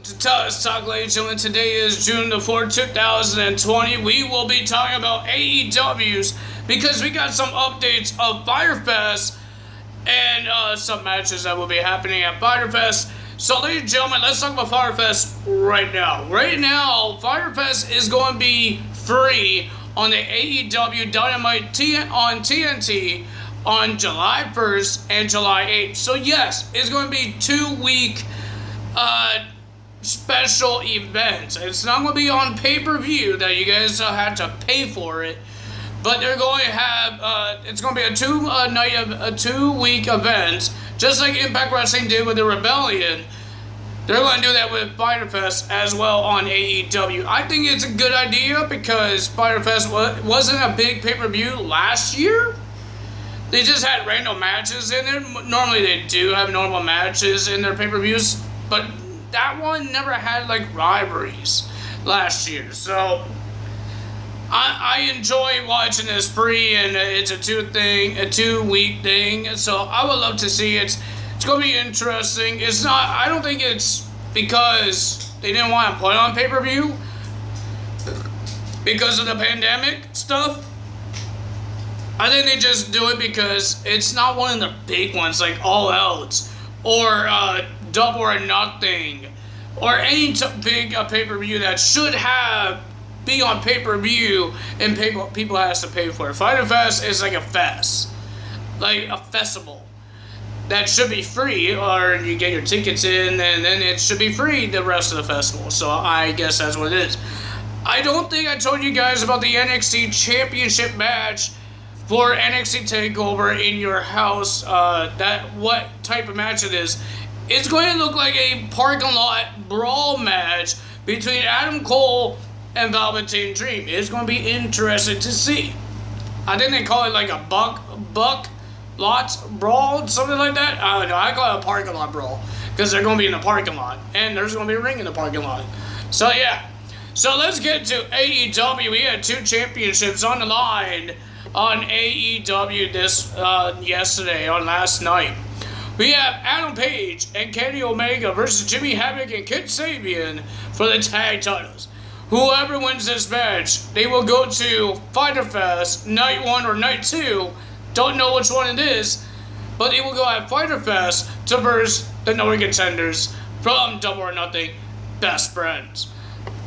to Talk, ladies and gentlemen. Today is June the 4th, 2020. We will be talking about AEWs because we got some updates of Firefest and some matches that will be happening at Firefest. So, ladies and gentlemen, let's talk about Firefest right now. Right now, Firefest is going to be free on the AEW Dynamite on TNT on July 1st and July 8th. So, yes, it's going to be 2-week special events. It's not going to be on pay-per-view that you guys have to pay for it, but they're going to have it's going to be a 2-week event, just like Impact Wrestling did with the Rebellion. They're going to do that with Firefest as well on AEW. I think it's a good idea because Firefest wasn't a big pay-per-view last year. They just had random matches in there. Normally they do have normal matches in their pay-per-views, but that one never had like rivalries last year. So I enjoy watching this free, and it's a 2-week thing. So I would love to see it. It's gonna be interesting. It's not. I don't think it's because they didn't want to put it on pay-per-view because of the pandemic stuff. I think they just do it because it's not one of the big ones like All Out or Double or Nothing or any big pay-per-view that should be on pay-per-view and people has to pay for it. Fighter Fest is like a fest, like a festival that should be free, or you get your tickets in and then it should be free the rest of the festival. So I guess that's what it is. I don't think I told you guys about the NXT Championship match for NXT TakeOver in your house. What type of match it is. It's going to look like a parking lot brawl match between Adam Cole and Velveteen Dream. It's going to be interesting to see. I think they call it like a buck lot brawl, something like that. I don't know. I call it a parking lot brawl because they're going to be in the parking lot and there's going to be a ring in the parking lot. So yeah. So let's get to AEW. We had 2 championships on the line on AEW last night. We have Adam Page and Kenny Omega versus Jimmy Havoc and Kid Sabian for the tag titles. Whoever wins this match, they will go to Fyter Fest Night 1 or Night 2. Don't know which one it is, but they will go at Fyter Fest to verse the number contenders from Double or Nothing, Best Friends.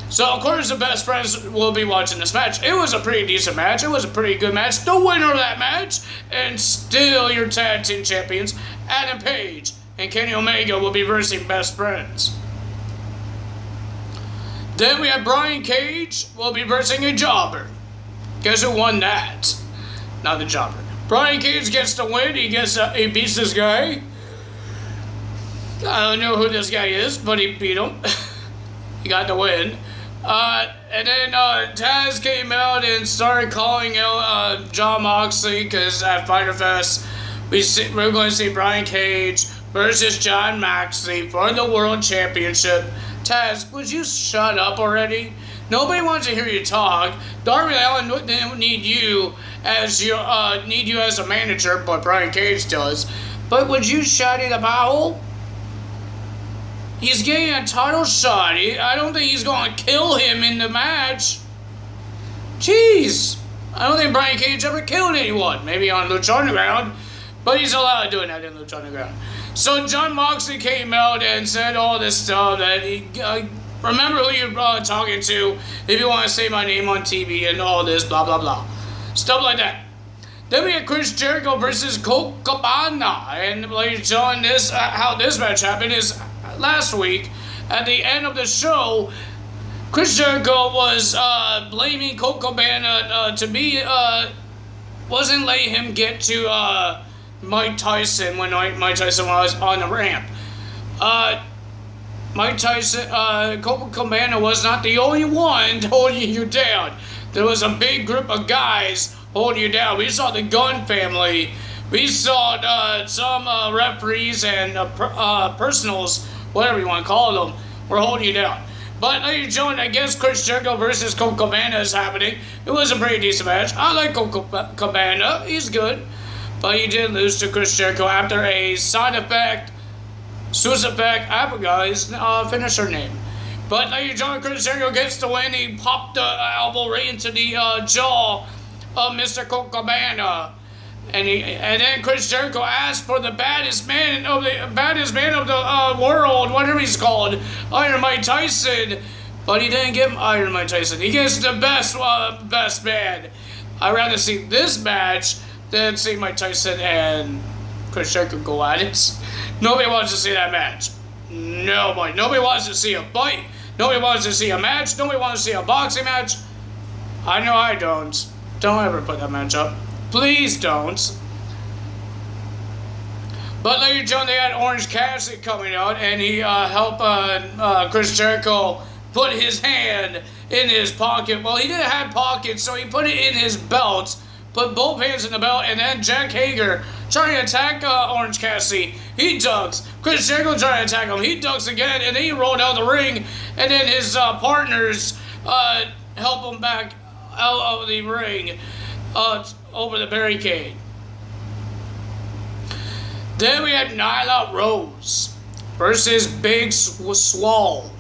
So, of course, the Best Friends will be watching this match. It was a pretty decent match. It was a pretty good match. The winner of that match, and still your tag team champions, Adam Page and Kenny Omega will be versing Best Friends. Then we have Brian Cage will be versing a jobber. Guess who won that? Not the jobber. Brian Cage gets the win. He beats this guy. I don't know who this guy is, but he beat him. He got the win. And then Taz came out and started calling out Jon Moxley because at Fyter Fest we're going to see Brian Cage versus Jon Moxley for the World Championship. Taz, would you shut up already? Nobody wants to hear you talk. Darby Allin didn't need you as a manager, but Brian Cage does. But would you shut it about? He's getting a title shot. I don't think he's going to kill him in the match. Jeez. I don't think Brian Cage ever killed anyone. Maybe on Lucha Underground, but he's allowed to do that in Lucha Underground. So Jon Moxley came out and said all this stuff that he... remember who you're talking to if you want to say my name on TV and all this, blah, blah, blah. Stuff like that. Then we had Chris Jericho versus Colt Cabana. And ladies and gentlemen, how this match happened is last week, at the end of the show, Chris Jericho was blaming Colt Cabana wasn't letting him get to Mike Tyson when Mike Tyson was on the ramp. Colt Cabana was not the only one holding you down. There was a big group of guys holding you down. We saw the Gunn family. We saw some referees and personals, whatever you want to call them, were holding you down. But ladies and gentlemen, I guess Chris Jericho versus Colt Cabana is happening. It was a pretty decent match. I like Colt Cabana. He's good. But he did lose to Chris Jericho after a side effect Suicide Pact, I forgot his finisher name. But Lady John Chris Jericho gets the win. He popped the elbow right into the jaw of Mr. Colt Cabana. And then Chris Jericho asked for the baddest man of the world, whatever he's called, Iron Mike Tyson. But he didn't give him Iron Mike Tyson. He gets the best man. I'd rather see this match than see Mike Tyson and Chris Jericho go at it. Nobody wants to see that match. Nobody wants to see a fight. Nobody wants to see a match. Nobody wants to see a boxing match. I know I don't. Don't ever put that match up. Please don't. But later, John, they had Orange Cassidy coming out, and he helped Chris Jericho put his hand in his pocket. Well, he didn't have pockets, so he put it in his belt, put both hands in the belt, and then Jack Hager trying to attack Orange Cassidy. He ducks. Chris Jericho trying to attack him. He ducks again, and then he rolled out the ring, and then his partners help him back out of the ring over the barricade. Then we had Nyla Rose versus Big Swole.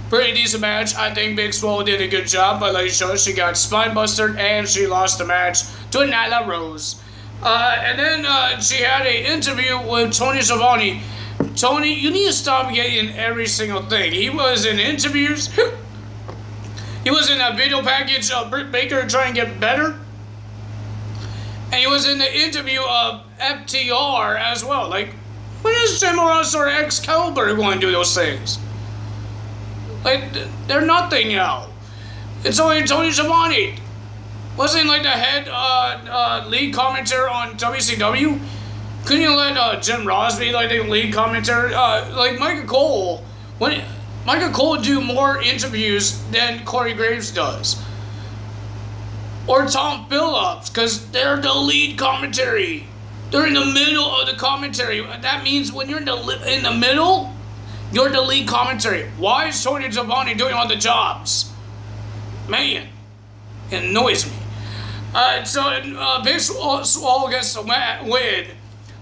Pretty decent match. I think Big Swole did a good job, but like she got spine busted and she lost the match to Nyla Rose. And then she had an interview with Tony Schiavone. Tony, you need to stop getting every single thing. He was in interviews. He was in a video package of Britt Baker trying to get better. And he was in the interview of FTR as well. Like, when is Jim Ross or Excalibur going to do those things? Like, they're nothing now. It's only Tony Schiavone. Wasn't he like the head lead commentator on WCW? Couldn't you let Jim Ross be like the lead commentator? Like Michael Cole. Michael Cole do more interviews than Corey Graves does. Or Tom Phillips, because they're the lead commentary. They're in the middle of the commentary. That means when you're in the middle, you're the lead commentary. Why is Tony Schiavone doing all the jobs? Man, it annoys me. So Big Swole gets the win.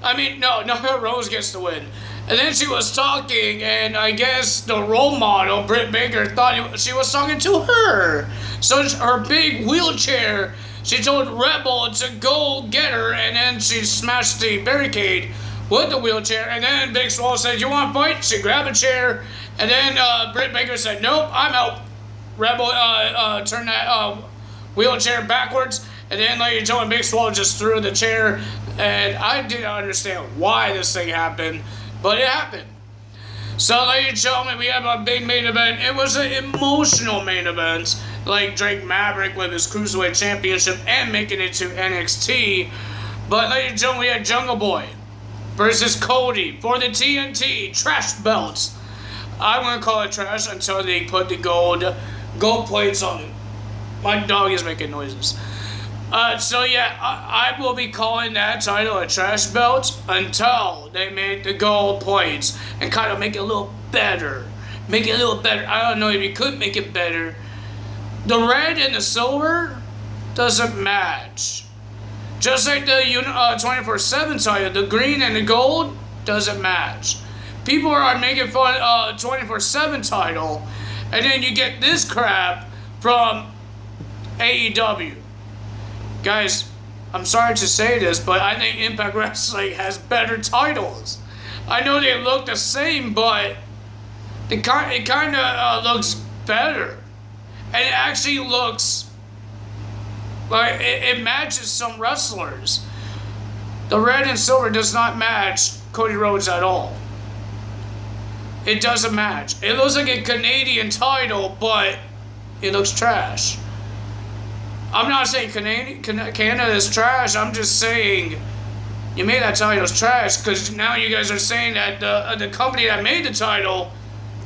I mean, no, Rose gets the win. And then she was talking, and I guess the role model, Britt Baker, thought she was talking to her. So her big wheelchair, she told Rebel to go get her, and then she smashed the barricade with the wheelchair. And then Big Swole said, "You want to fight?" She grabbed a chair, and then Britt Baker said, "Nope, I'm out." Rebel turned that wheelchair backwards, and then Lady Joe and Big Swole just threw the chair, and I didn't understand why this thing happened, but it happened. So, ladies and gentlemen, we have a big main event. It was an emotional main event, like Drake Maverick with his Cruiserweight Championship and making it to NXT. But, ladies and gentlemen, we had Jungle Boy versus Cody for the TNT trash belts. I'm going to call it trash until they put the gold plates on it. My dog is making noises. So yeah, I will be calling that title a trash belt until they make the gold plates and kind of make it a little better. Make it a little better. I don't know if you could make it better. The red and the silver doesn't match. Just like the 24/7 title, the green and the gold doesn't match. People are making fun of 24/7 title, and then you get this crap from AEW. Guys, I'm sorry to say this, but I think Impact Wrestling has better titles. I know they look the same, but it kind of looks better. And it actually looks like it matches some wrestlers. The red and silver does not match Cody Rhodes at all. It doesn't match. It looks like a Canadian title, but it looks trash. I'm not saying Canada is trash. I'm just saying you made that title trash because now you guys are saying that the company that made the title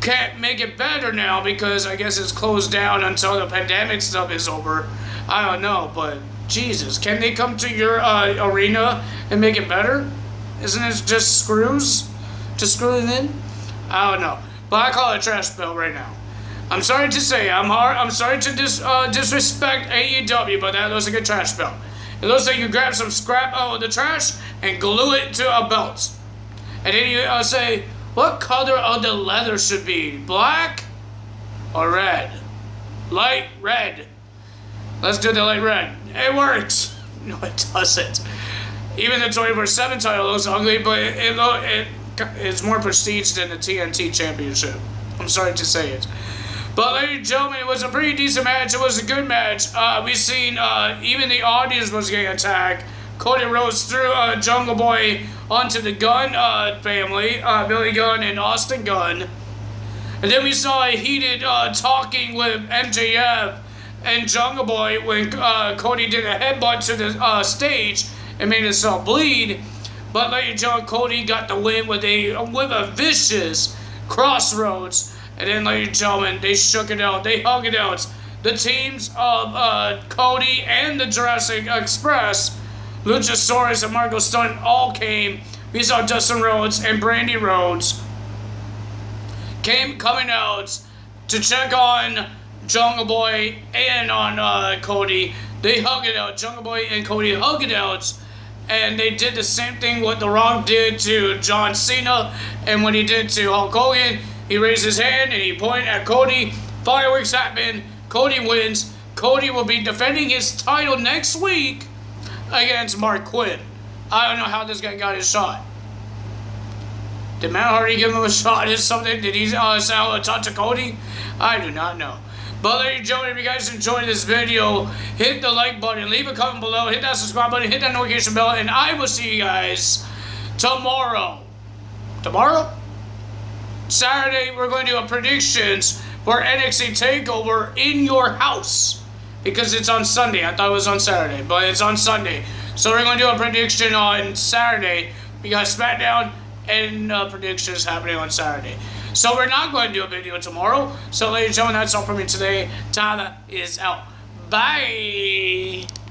can't make it better now because I guess it's closed down until the pandemic stuff is over. I don't know, but Jesus, can they come to your arena and make it better? Isn't it just screws to screw it in? I don't know, but I call it a trash belt right now. I'm sorry to say, I'm sorry to disrespect AEW, but that looks like a trash belt. It looks like you grab some scrap out of the trash and glue it to a belt. And then you say, What color of the leather should be? Black or red? Light red. Let's do the light red. It works. No, it doesn't. Even the 24/7 title looks ugly, but it's more prestige than the TNT Championship. I'm sorry to say it. But ladies and gentlemen, it was a pretty decent match. It was a good match. We seen even the audience was getting attacked. Cody Rhodes threw Jungle Boy onto the Gunn family, Billy Gunn and Austin Gunn. And then we saw a heated talking with MJF and Jungle Boy when Cody did a headbutt to the stage and made himself bleed. But ladies and gentlemen, Cody got the win with a vicious crossroads. And then, ladies and gentlemen, they shook it out. They hung it out. The teams of Cody and the Jurassic Express, Luchasaurus and Marco Stunt, all came. We saw Dustin Rhodes and Brandy Rhodes coming out to check on Jungle Boy and on Cody. They hugged it out. Jungle Boy and Cody hugged it out. And they did the same thing what The Rock did to John Cena and what he did to Hulk Hogan. He raised his hand and he pointed at Cody. Fireworks happen. Cody wins. Cody will be defending his title next week against Mark Quinn. I don't know how this guy got his shot. Did Matt Hardy give him a shot or something? Did he sell a touch of Cody? I do not know. But ladies and gentlemen, if you guys enjoyed this video, hit the like button, leave a comment below, hit that subscribe button, hit that notification bell, and I will see you guys tomorrow. Tomorrow? Saturday, we're going to do a predictions for NXT TakeOver in your house. Because it's on Sunday. I thought it was on Saturday, but it's on Sunday. So we're going to do a prediction on Saturday. We got SmackDown and predictions happening on Saturday. So we're not going to do a video tomorrow. So ladies and gentlemen, that's all for me today. Tyler is out. Bye.